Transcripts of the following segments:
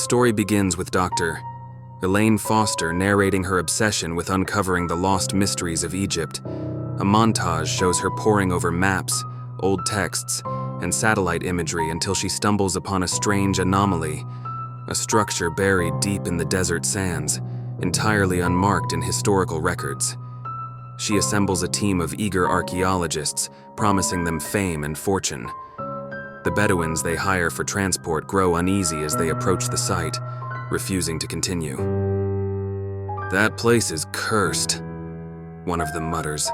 story begins with Dr. Elaine Foster narrating her obsession with uncovering the lost mysteries of Egypt. A montage shows her poring over maps, old texts, and satellite imagery until she stumbles upon a strange anomaly, a structure buried deep in the desert sands, entirely unmarked in historical records. She assembles a team of eager archaeologists, promising them fame and fortune. The Bedouins they hire for transport grow uneasy as they approach the site, refusing to continue. "That place is cursed," one of them mutters.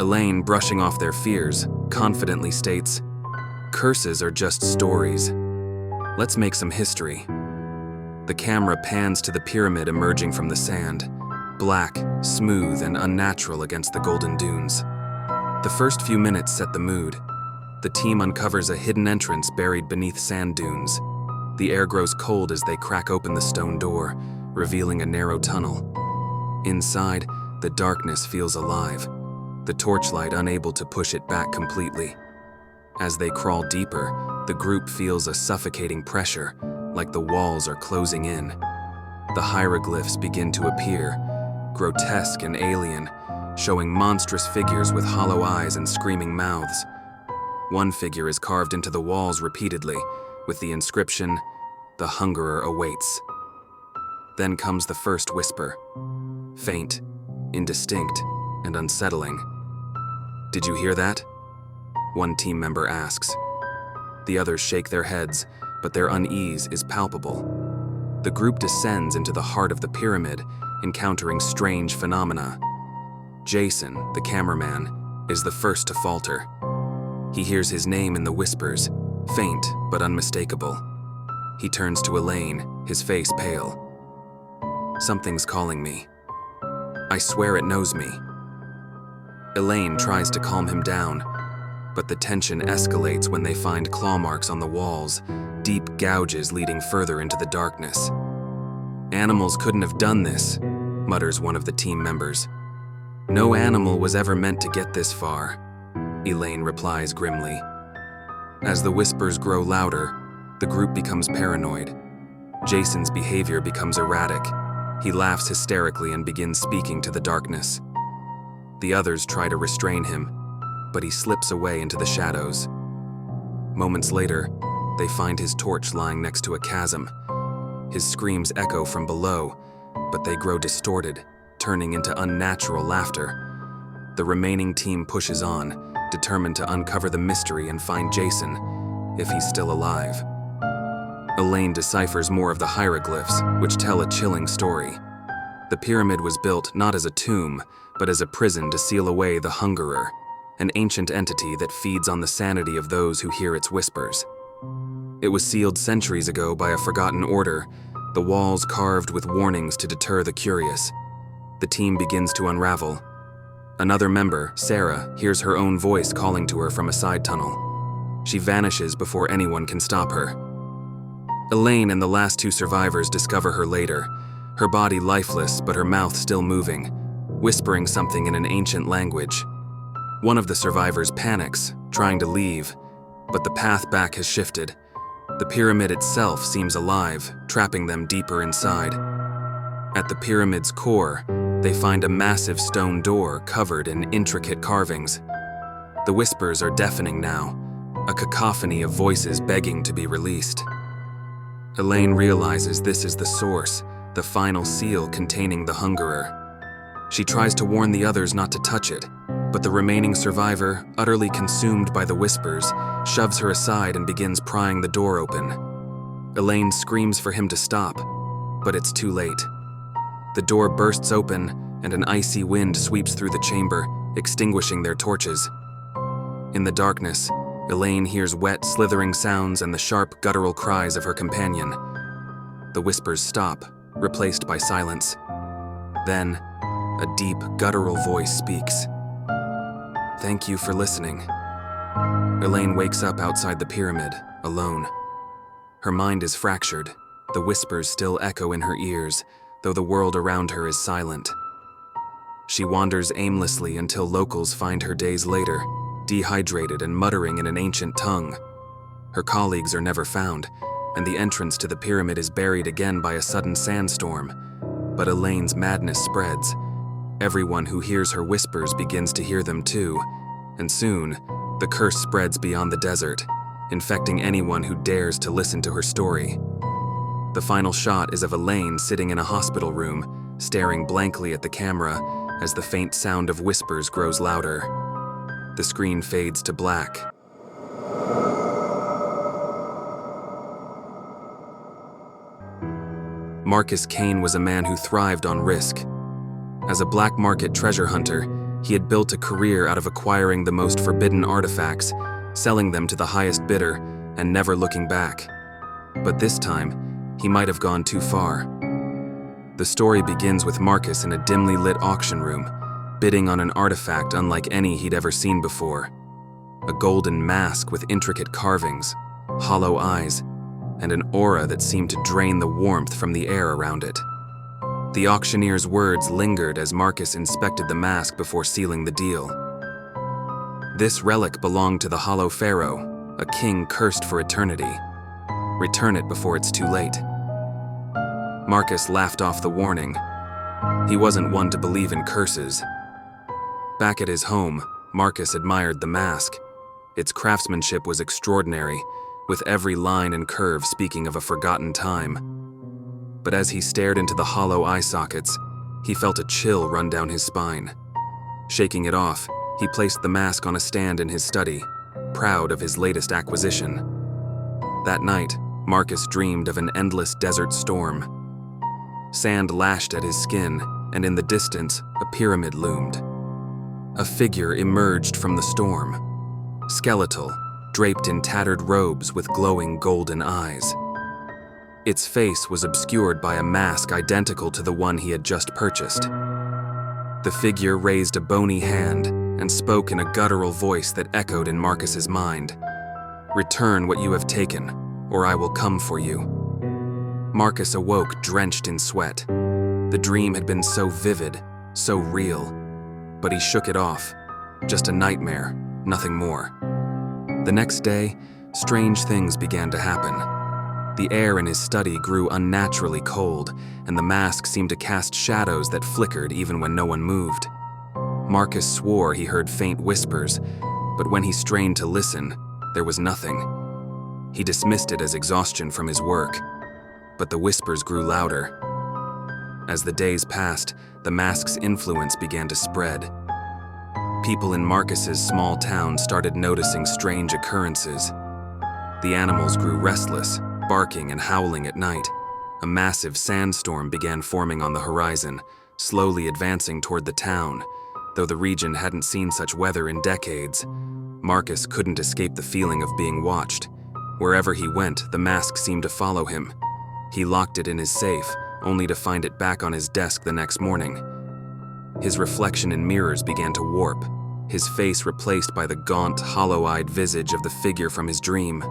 Elaine, brushing off their fears, confidently states, "Curses are just stories. Let's make some history." The camera pans to the pyramid emerging from the sand, black, smooth, and unnatural against the golden dunes. The first few minutes set the mood. The team uncovers a hidden entrance buried beneath sand dunes. The air grows cold as they crack open the stone door, revealing a narrow tunnel. Inside, the darkness feels alive, the torchlight unable to push it back completely. As they crawl deeper, the group feels a suffocating pressure, like the walls are closing in. The hieroglyphs begin to appear, grotesque and alien, showing monstrous figures with hollow eyes and screaming mouths. One figure is carved into the walls repeatedly, with the inscription, "The Hungerer awaits." Then comes the first whisper, faint, indistinct, and unsettling. "Did you hear that?" one team member asks. The others shake their heads, but their unease is palpable. The group descends into the heart of the pyramid, encountering strange phenomena. Jason, the cameraman, is the first to falter. He hears his name in the whispers, faint but unmistakable. He turns to Elaine, his face pale. "Something's calling me. I swear it knows me." Elaine tries to calm him down, but the tension escalates when they find claw marks on the walls, deep gouges leading further into the darkness. "Animals couldn't have done this," mutters one of the team members. "No animal was ever meant to get this far," Elaine replies grimly. As the whispers grow louder, the group becomes paranoid. Jason's behavior becomes erratic. He laughs hysterically and begins speaking to the darkness. The others try to restrain him, but he slips away into the shadows. Moments later, they find his torch lying next to a chasm. His screams echo from below, but they grow distorted, turning into unnatural laughter. The remaining team pushes on, determined to uncover the mystery and find Jason, if he's still alive. Elaine deciphers more of the hieroglyphs, which tell a chilling story. The pyramid was built not as a tomb, but as a prison to seal away the Hungerer, an ancient entity that feeds on the sanity of those who hear its whispers. It was sealed centuries ago by a forgotten order, the walls carved with warnings to deter the curious. The team begins to unravel. Another member, Sarah, hears her own voice calling to her from a side tunnel. She vanishes before anyone can stop her. Elaine and the last two survivors discover her later, her body lifeless but her mouth still moving, whispering something in an ancient language. One of the survivors panics, trying to leave, but the path back has shifted. The pyramid itself seems alive, trapping them deeper inside. At the pyramid's core, they find a massive stone door covered in intricate carvings. The whispers are deafening now, a cacophony of voices begging to be released. Elaine realizes this is the source, the final seal containing the Hungerer. She tries to warn the others not to touch it, but the remaining survivor, utterly consumed by the whispers, shoves her aside and begins prying the door open. Elaine screams for him to stop, but it's too late. The door bursts open, and an icy wind sweeps through the chamber, extinguishing their torches. In the darkness, Elaine hears wet, slithering sounds and the sharp, guttural cries of her companion. The whispers stop, replaced by silence. Then, a deep, guttural voice speaks. "Thank you for listening." Elaine wakes up outside the pyramid, alone. Her mind is fractured, the whispers still echo in her ears, though the world around her is silent. She wanders aimlessly until locals find her days later, dehydrated and muttering in an ancient tongue. Her colleagues are never found, and the entrance to the pyramid is buried again by a sudden sandstorm. But Elaine's madness spreads. Everyone who hears her whispers begins to hear them too, and soon, the curse spreads beyond the desert, infecting anyone who dares to listen to her story. The final shot is of Elaine sitting in a hospital room, staring blankly at the camera as the faint sound of whispers grows louder. The screen fades to black. Marcus Kane was a man who thrived on risk. As a black market treasure hunter, he had built a career out of acquiring the most forbidden artifacts, selling them to the highest bidder, and never looking back. But this time, he might have gone too far. The story begins with Marcus in a dimly lit auction room, bidding on an artifact unlike any he'd ever seen before. A golden mask with intricate carvings, hollow eyes, and an aura that seemed to drain the warmth from the air around it. The auctioneer's words lingered as Marcus inspected the mask before sealing the deal. This relic belonged to the hollow pharaoh, a king cursed for eternity. Return it before it's too late. Marcus laughed off the warning. He wasn't one to believe in curses. Back at his home, Marcus admired the mask. Its craftsmanship was extraordinary, with every line and curve speaking of a forgotten time. But as he stared into the hollow eye sockets, he felt a chill run down his spine. Shaking it off, he placed the mask on a stand in his study, proud of his latest acquisition. That night, Marcus dreamed of an endless desert storm. Sand lashed at his skin, and in the distance, a pyramid loomed. A figure emerged from the storm, skeletal, draped in tattered robes with glowing golden eyes. Its face was obscured by a mask identical to the one he had just purchased. The figure raised a bony hand and spoke in a guttural voice that echoed in Marcus's mind. "Return what you have taken, or I will come for you." Marcus awoke drenched in sweat. The dream had been so vivid, so real, but he shook it off. Just a nightmare, nothing more. The next day, strange things began to happen. The air in his study grew unnaturally cold, and the mask seemed to cast shadows that flickered even when no one moved. Marcus swore he heard faint whispers, but when he strained to listen, there was nothing. He dismissed it as exhaustion from his work, but the whispers grew louder. As the days passed, the mask's influence began to spread. People in Marcus's small town started noticing strange occurrences. The animals grew restless, barking and howling at night. A massive sandstorm began forming on the horizon, slowly advancing toward the town. Though the region hadn't seen such weather in decades, Marcus couldn't escape the feeling of being watched. Wherever he went, the mask seemed to follow him. He locked it in his safe, only to find it back on his desk the next morning. His reflection in mirrors began to warp, his face replaced by the gaunt, hollow-eyed visage of the figure from his dream.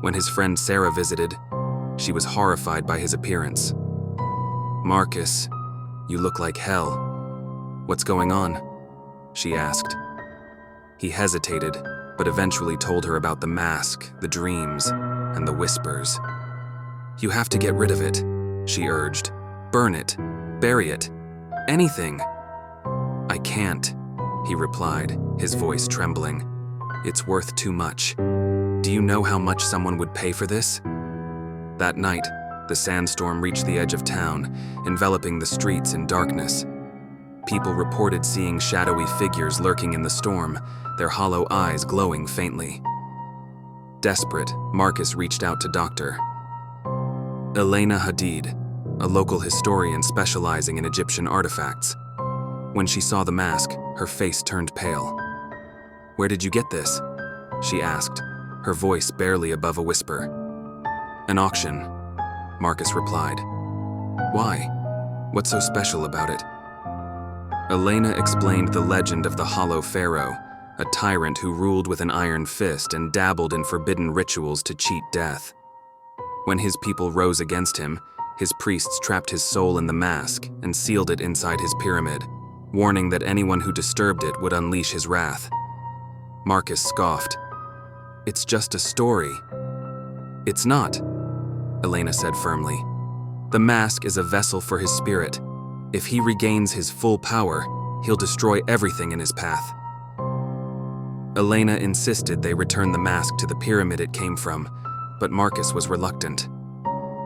When his friend Sarah visited, she was horrified by his appearance. "Marcus, you look like hell. What's going on?" she asked. He hesitated, but eventually told her about the mask, the dreams, and the whispers. "You have to get rid of it," she urged. "Burn it, bury it, anything." "I can't," he replied, his voice trembling. "It's worth too much. Do you know how much someone would pay for this?" That night, the sandstorm reached the edge of town, enveloping the streets in darkness. People reported seeing shadowy figures lurking in the storm, their hollow eyes glowing faintly. Desperate, Marcus reached out to Dr. Elena Hadid, a local historian specializing in Egyptian artifacts. When she saw the mask, her face turned pale. "Where did you get this?" she asked, her voice barely above a whisper. "An auction," Marcus replied. "Why? What's so special about it?" Elena explained the legend of the Hollow Pharaoh, a tyrant who ruled with an iron fist and dabbled in forbidden rituals to cheat death. When his people rose against him, his priests trapped his soul in the mask and sealed it inside his pyramid, warning that anyone who disturbed it would unleash his wrath. Marcus scoffed. "It's just a story." "It's not," Elena said firmly. "The mask is a vessel for his spirit. If he regains his full power, he'll destroy everything in his path." Elena insisted they return the mask to the pyramid it came from, but Marcus was reluctant.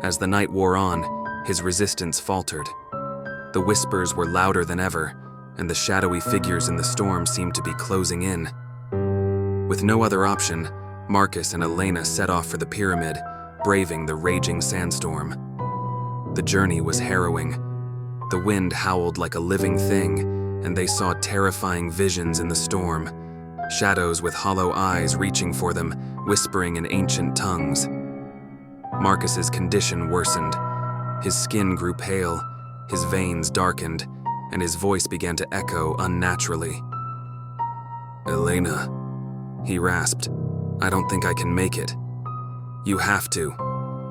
As the night wore on, his resistance faltered. The whispers were louder than ever, and the shadowy figures in the storm seemed to be closing in. With no other option, Marcus and Elena set off for the pyramid, braving the raging sandstorm. The journey was harrowing. The wind howled like a living thing, and they saw terrifying visions in the storm, shadows with hollow eyes reaching for them, whispering in ancient tongues. Marcus's condition worsened. His skin grew pale, his veins darkened, and his voice began to echo unnaturally. "Elena," he rasped, "I don't think I can make it." "You have to,"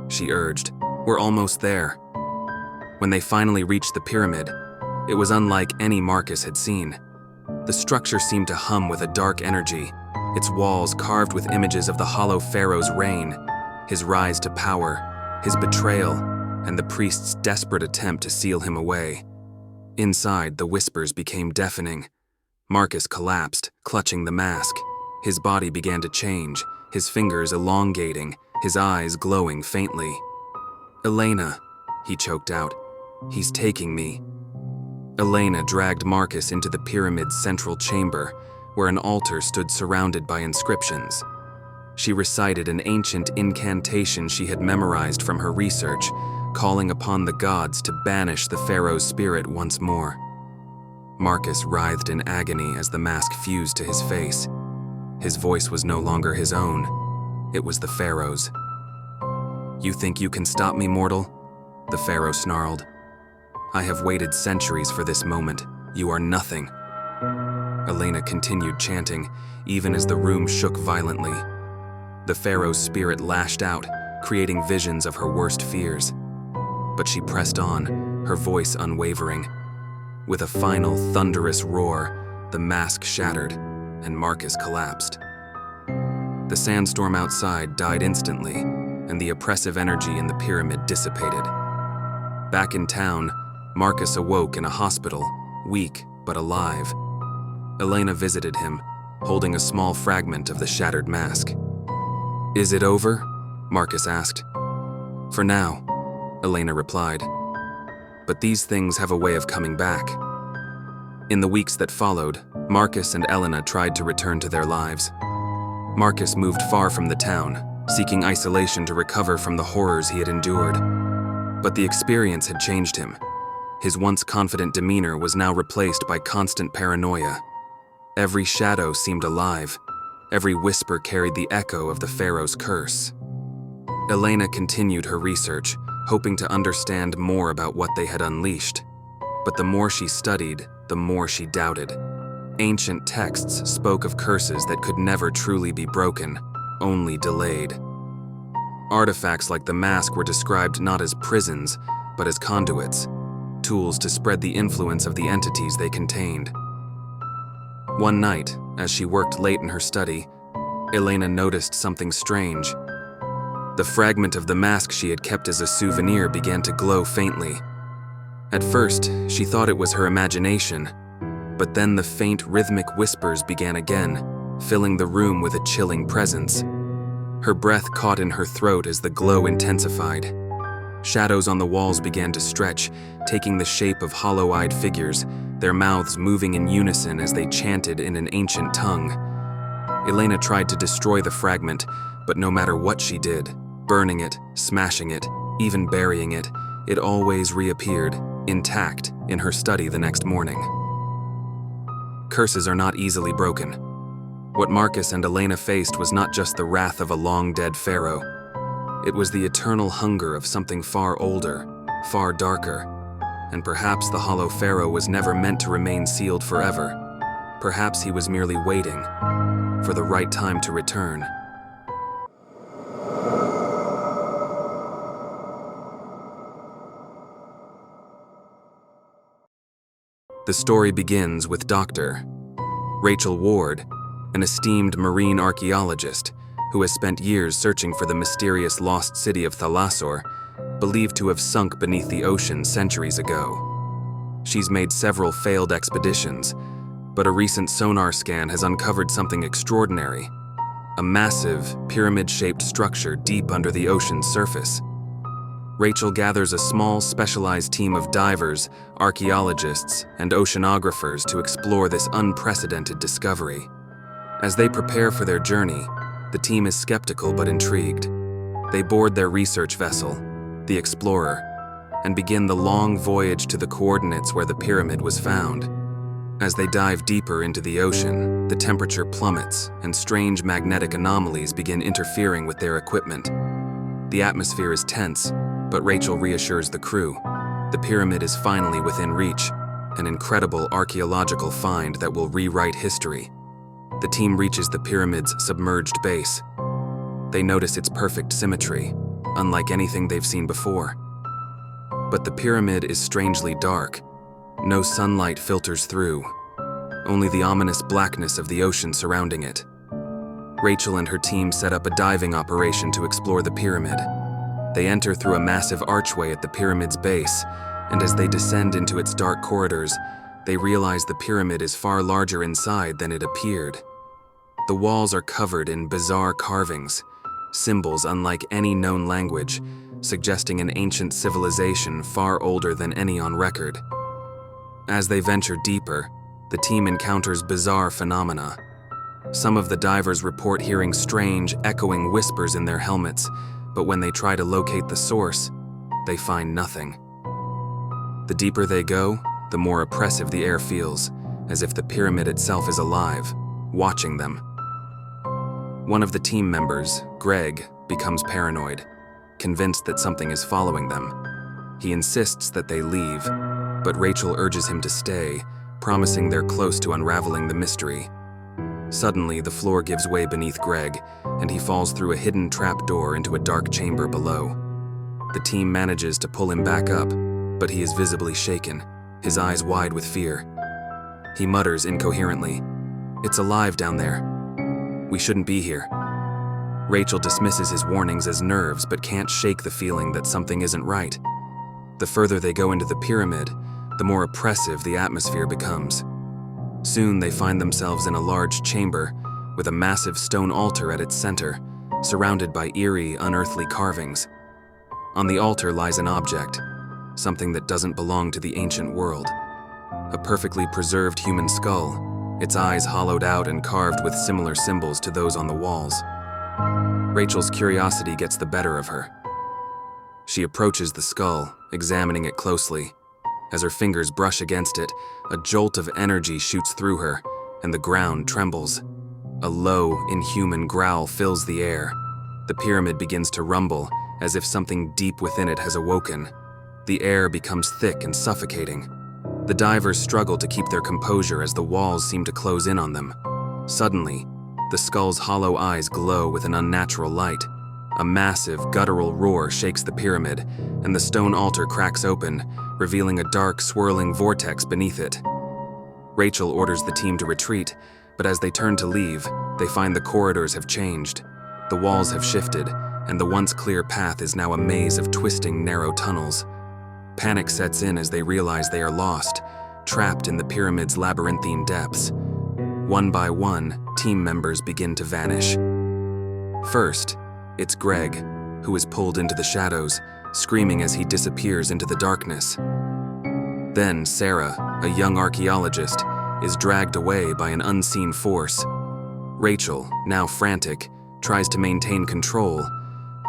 she urged. "We're almost there." When they finally reached the pyramid, it was unlike any Marcus had seen. The structure seemed to hum with a dark energy, its walls carved with images of the hollow pharaoh's reign, his rise to power, his betrayal, and the priest's desperate attempt to seal him away. Inside, the whispers became deafening. Marcus collapsed, clutching the mask. His body began to change, his fingers elongating, his eyes glowing faintly. "Elena," he choked out. "He's taking me." Elena dragged Marcus into the pyramid's central chamber, where an altar stood surrounded by inscriptions. She recited an ancient incantation she had memorized from her research, calling upon the gods to banish the pharaoh's spirit once more. Marcus writhed in agony as the mask fused to his face. His voice was no longer his own. It was the pharaoh's. "You think you can stop me, mortal?" the pharaoh snarled. "I have waited centuries for this moment. You are nothing." Elena continued chanting, even as the room shook violently. The pharaoh's spirit lashed out, creating visions of her worst fears. But she pressed on, her voice unwavering. With a final thunderous roar, the mask shattered, and Marcus collapsed. The sandstorm outside died instantly, and the oppressive energy in the pyramid dissipated. Back in town, Marcus awoke in a hospital, weak but alive. Elena visited him, holding a small fragment of the shattered mask. "Is it over?" Marcus asked. "For now," Elena replied. "But these things have a way of coming back." In the weeks that followed, Marcus and Elena tried to return to their lives. Marcus moved far from the town, seeking isolation to recover from the horrors he had endured. But the experience had changed him. His once confident demeanor was now replaced by constant paranoia. Every shadow seemed alive. Every whisper carried the echo of the pharaoh's curse. Elena continued her research, hoping to understand more about what they had unleashed. But the more she studied, the more she doubted. Ancient texts spoke of curses that could never truly be broken, only delayed. Artifacts like the mask were described not as prisons, but as conduits, tools to spread the influence of the entities they contained. One night, as she worked late in her study, Elena noticed something strange. The fragment of the mask she had kept as a souvenir began to glow faintly. At first, she thought it was her imagination, but then the faint rhythmic whispers began again, filling the room with a chilling presence. Her breath caught in her throat as the glow intensified. Shadows on the walls began to stretch, taking the shape of hollow-eyed figures, their mouths moving in unison as they chanted in an ancient tongue. Elena tried to destroy the fragment, but no matter what she did, burning it, smashing it, even burying it, it always reappeared, intact, in her study the next morning. Curses are not easily broken. What Marcus and Elena faced was not just the wrath of a long-dead pharaoh. It was the eternal hunger of something far older, far darker, and perhaps the hollow pharaoh was never meant to remain sealed forever. Perhaps he was merely waiting for the right time to return. The story begins with Dr. Rachel Ward, an esteemed marine archaeologist who has spent years searching for the mysterious lost city of Thalassor believed to have sunk beneath the ocean centuries ago. She's made several failed expeditions, but a recent sonar scan has uncovered something extraordinary: a massive, pyramid-shaped structure deep under the ocean's surface. Rachel gathers a small, specialized team of divers, archaeologists, and oceanographers to explore this unprecedented discovery. As they prepare for their journey, the team is skeptical but intrigued. They board their research vessel, the Explorer, and begin the long voyage to the coordinates where the pyramid was found. As they dive deeper into the ocean, the temperature plummets and strange magnetic anomalies begin interfering with their equipment. The atmosphere is tense, but Rachel reassures the crew. The pyramid is finally within reach, an incredible archaeological find that will rewrite history. The team reaches the pyramid's submerged base. They notice its perfect symmetry, unlike anything they've seen before. But the pyramid is strangely dark. No sunlight filters through, only the ominous blackness of the ocean surrounding it. Rachel and her team set up a diving operation to explore the pyramid. They enter through a massive archway at the pyramid's base, and as they descend into its dark corridors, they realize the pyramid is far larger inside than it appeared. The walls are covered in bizarre carvings, symbols unlike any known language, suggesting an ancient civilization far older than any on record. As they venture deeper, the team encounters bizarre phenomena. Some of the divers report hearing strange, echoing whispers in their helmets, but when they try to locate the source, they find nothing. The deeper they go, the more oppressive the air feels, as if the pyramid itself is alive, watching them. One of the team members, Greg, becomes paranoid, convinced that something is following them. He insists that they leave, but Rachel urges him to stay, promising they're close to unraveling the mystery. Suddenly, the floor gives way beneath Greg, and he falls through a hidden trapdoor into a dark chamber below. The team manages to pull him back up, but he is visibly shaken, his eyes wide with fear. He mutters incoherently, "It's alive down there. We shouldn't be here." Rachel dismisses his warnings as nerves but can't shake the feeling that something isn't right. The further they go into the pyramid, the more oppressive the atmosphere becomes. Soon they find themselves in a large chamber with a massive stone altar at its center, surrounded by eerie, unearthly carvings. On the altar lies an object, something that doesn't belong to the ancient world. A perfectly preserved human skull, its eyes hollowed out and carved with similar symbols to those on the walls. Rachel's curiosity gets the better of her. She approaches the skull, examining it closely. As her fingers brush against it, a jolt of energy shoots through her, and the ground trembles. A low, inhuman growl fills the air. The pyramid begins to rumble, as if something deep within it has awoken. The air becomes thick and suffocating. The divers struggle to keep their composure as the walls seem to close in on them. Suddenly, the skull's hollow eyes glow with an unnatural light. A massive, guttural roar shakes the pyramid, and the stone altar cracks open, revealing a dark, swirling vortex beneath it. Rachel orders the team to retreat, but as they turn to leave, they find the corridors have changed. The walls have shifted, and the once clear path is now a maze of twisting, narrow tunnels. Panic sets in as they realize they are lost, trapped in the pyramid's labyrinthine depths. One by one, team members begin to vanish. First, it's Greg, who is pulled into the shadows, screaming as he disappears into the darkness. Then Sarah, a young archaeologist, is dragged away by an unseen force. Rachel, now frantic, tries to maintain control,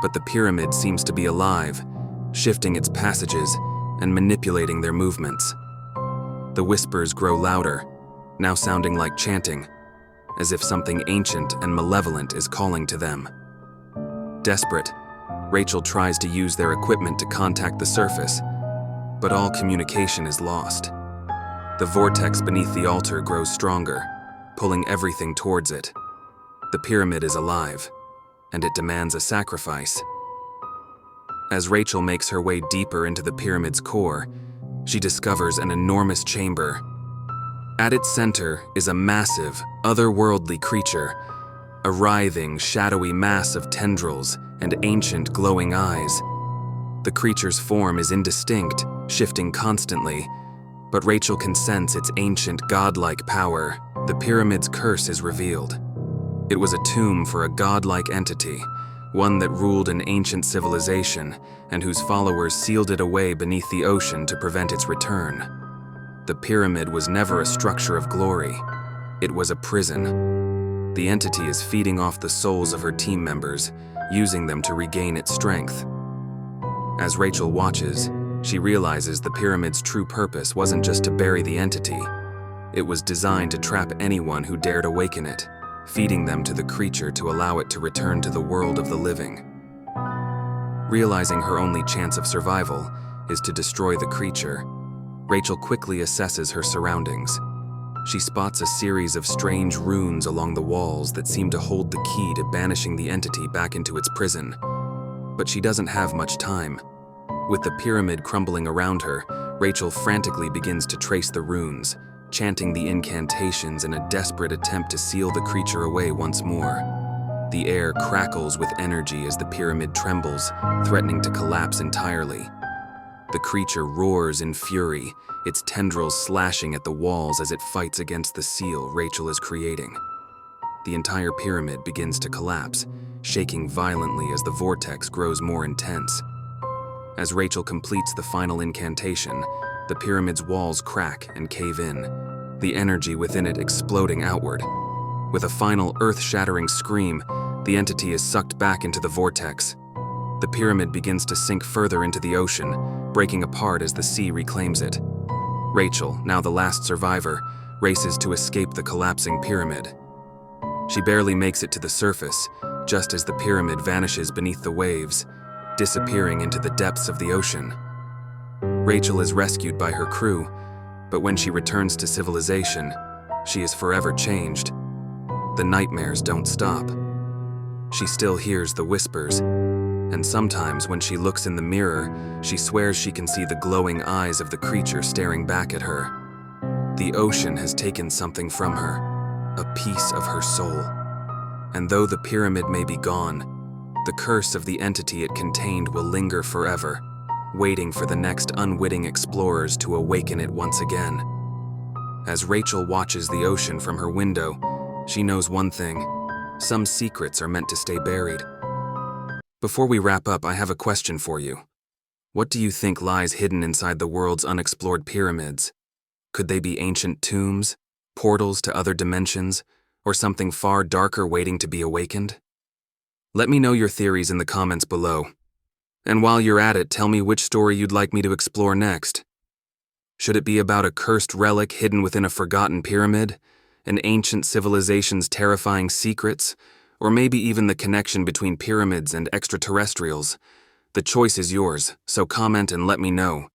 but the pyramid seems to be alive, shifting its passages and manipulating their movements. The whispers grow louder, now sounding like chanting, as if something ancient and malevolent is calling to them. Desperate, Rachel tries to use their equipment to contact the surface, but all communication is lost. The vortex beneath the altar grows stronger, pulling everything towards it. The pyramid is alive, and it demands a sacrifice. As Rachel makes her way deeper into the pyramid's core, she discovers an enormous chamber. At its center is a massive, otherworldly creature, a writhing, shadowy mass of tendrils and ancient glowing eyes. The creature's form is indistinct, shifting constantly, but Rachel can sense its ancient, godlike power. The pyramid's curse is revealed. It was a tomb for a godlike entity, one that ruled an ancient civilization and whose followers sealed it away beneath the ocean to prevent its return. The pyramid was never a structure of glory. It was a prison. The entity is feeding off the souls of her team members, using them to regain its strength. As Rachel watches, she realizes the pyramid's true purpose wasn't just to bury the entity. It was designed to trap anyone who dared awaken it, feeding them to the creature to allow it to return to the world of the living. Realizing her only chance of survival is to destroy the creature, Rachel quickly assesses her surroundings. She spots a series of strange runes along the walls that seem to hold the key to banishing the entity back into its prison. But she doesn't have much time. With the pyramid crumbling around her, Rachel frantically begins to trace the runes, chanting the incantations in a desperate attempt to seal the creature away once more. The air crackles with energy as the pyramid trembles, threatening to collapse entirely. The creature roars in fury, its tendrils slashing at the walls as it fights against the seal Rachel is creating. The entire pyramid begins to collapse, shaking violently as the vortex grows more intense. As Rachel completes the final incantation, the pyramid's walls crack and cave in, the energy within it exploding outward. With a final earth-shattering scream, the entity is sucked back into the vortex. The pyramid begins to sink further into the ocean, breaking apart as the sea reclaims it. Rachel, now the last survivor, races to escape the collapsing pyramid. She barely makes it to the surface, just as the pyramid vanishes beneath the waves, disappearing into the depths of the ocean. Rachel is rescued by her crew, but when she returns to civilization, she is forever changed. The nightmares don't stop. She still hears the whispers, and sometimes when she looks in the mirror, she swears she can see the glowing eyes of the creature staring back at her. The ocean has taken something from her, a piece of her soul. And though the pyramid may be gone, the curse of the entity it contained will linger forever, waiting for the next unwitting explorers to awaken it once again. As Rachel watches the ocean from her window, she knows one thing: some secrets are meant to stay buried. Before we wrap up, I have a question for you. What do you think lies hidden inside the world's unexplored pyramids? Could they be ancient tombs, portals to other dimensions, or something far darker waiting to be awakened? Let me know your theories in the comments below. And while you're at it, tell me which story you'd like me to explore next. Should it be about a cursed relic hidden within a forgotten pyramid, an ancient civilization's terrifying secrets, or maybe even the connection between pyramids and extraterrestrials? The choice is yours, so comment and let me know.